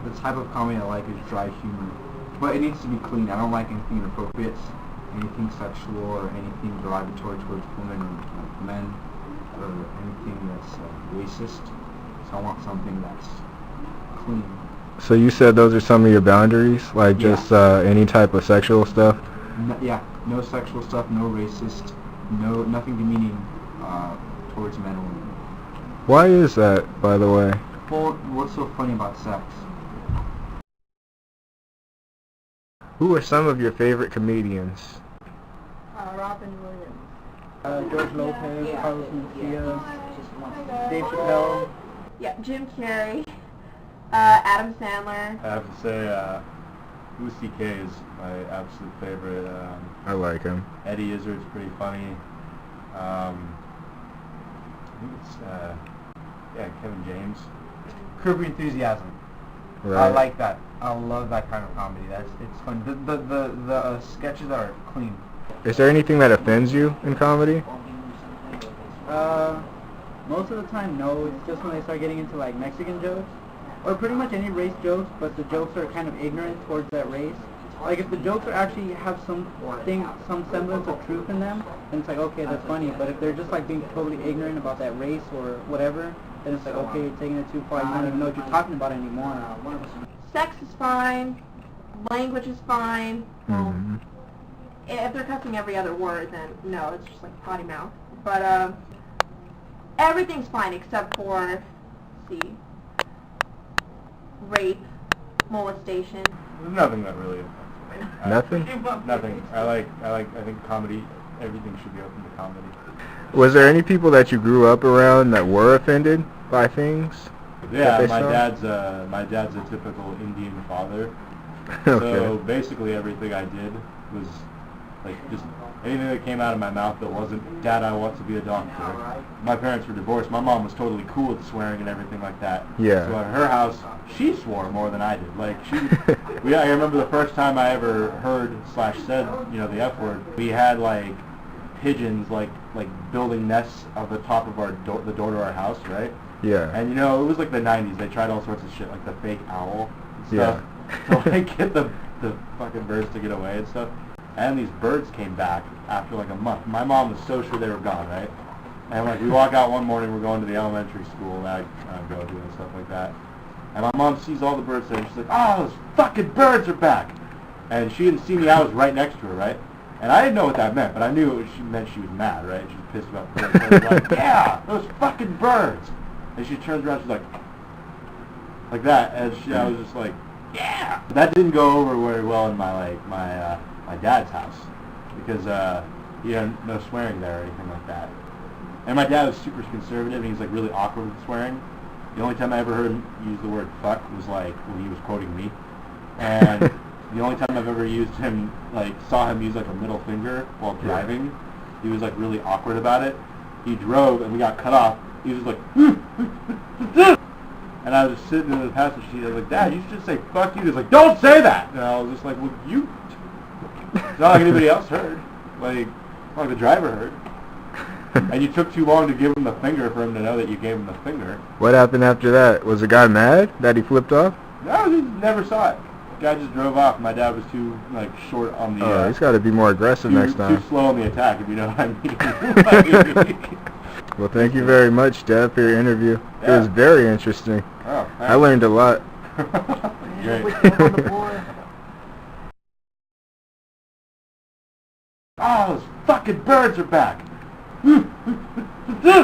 The type of comedy I like is dry humor, but it needs to be clean. I don't like anything inappropriate, anything sexual, or anything derogatory towards women or men, or anything that's racist. So I want something that's clean. So you said those are some of your boundaries, like Yeah. just any type of sexual stuff? Yeah, no sexual stuff, no racist, nothing demeaning towards men or women. Why is that, by the way? Well, what's so funny about sex? Who are some of your favorite comedians? Robin Williams. George Lopez, Carlos Mencia, Dave Chappelle. Yeah, Jim Carrey. Adam Sandler. I have to say, Louis C.K. is my absolute favorite. I like him. Eddie Izzard's pretty funny. I think it's, Kevin James. Curb Your Enthusiasm. Right. I like that. I love that kind of comedy. It's fun. The sketches are clean. Is there anything that offends you in comedy? Most of the time, no. It's just when they start getting into like Mexican jokes, or pretty much any race jokes, but the jokes are kind of ignorant towards that race. Like if the jokes are actually have some semblance of truth in them, then it's like okay, that's funny. But if they're just like being totally ignorant about that race or whatever, then it's like okay, you're taking it too far. You don't even know what you're talking about anymore. Sex is fine. Language is fine. Mm-hmm. If they're cussing every other word, then no, it's just like potty mouth. But everything's fine except for, rape, molestation. There's nothing that really affects me. Nothing? Nothing. I think comedy, everything should be open to comedy. Was there any people that you grew up around that were offended by things? Yeah, they my saw? dad's a typical Indian father. Okay. So basically everything I did was like just anything that came out of my mouth that wasn't, Dad, I want to be a doctor. My parents were divorced. My mom was totally cool with swearing and everything like that. Yeah. So at her house, she swore more than I did. Like I remember the first time I ever heard / said, the F word. We had like pigeons like building nests of the top of the door to our house, right? Yeah. And it was like the 90s. They tried all sorts of shit, like the fake owl and stuff, to like get the fucking birds to get away and stuff. And these birds came back after like a month. My mom was so sure they were gone, right? And like we walk out one morning, we're going to the elementary school that I go to and stuff like that. And my mom sees all the birds there, and she's like, "Oh, those fucking birds are back!" And she didn't see me. I was right next to her, right? And I didn't know what that meant, but I knew she meant she was mad, right? She was pissed about birds. I was like, "Yeah, those fucking birds!" And she turns around, she's like that, and I was just like, "Yeah!" That didn't go over very well in my dad's house because no swearing there or anything like that. And my dad was super conservative, and he's like really awkward with swearing. The only time I ever heard him use the word fuck was like when he was quoting me, and the only time I've ever saw him use like a middle finger while driving, he was like really awkward about it. He drove and we got cut off. He was like, and I was just sitting in the passenger seat. I was like, "Dad, you should just say fuck you." He was like, "Don't say that." And I was just like, "Well, you." It's not like anybody else heard. Like the driver heard. And you took too long to give him the finger for him to know that you gave him the finger. What happened after that? Was the guy mad that he flipped off? No, he never saw it. The guy just drove off. My dad was too short on the. Oh, he's got to be more aggressive next time. Too slow on the attack, if you know what I mean. Well, thank you very much, Dad, for your interview. Yeah. It was very interesting. Oh, I learned a lot. Great. Oh, those fucking birds are back!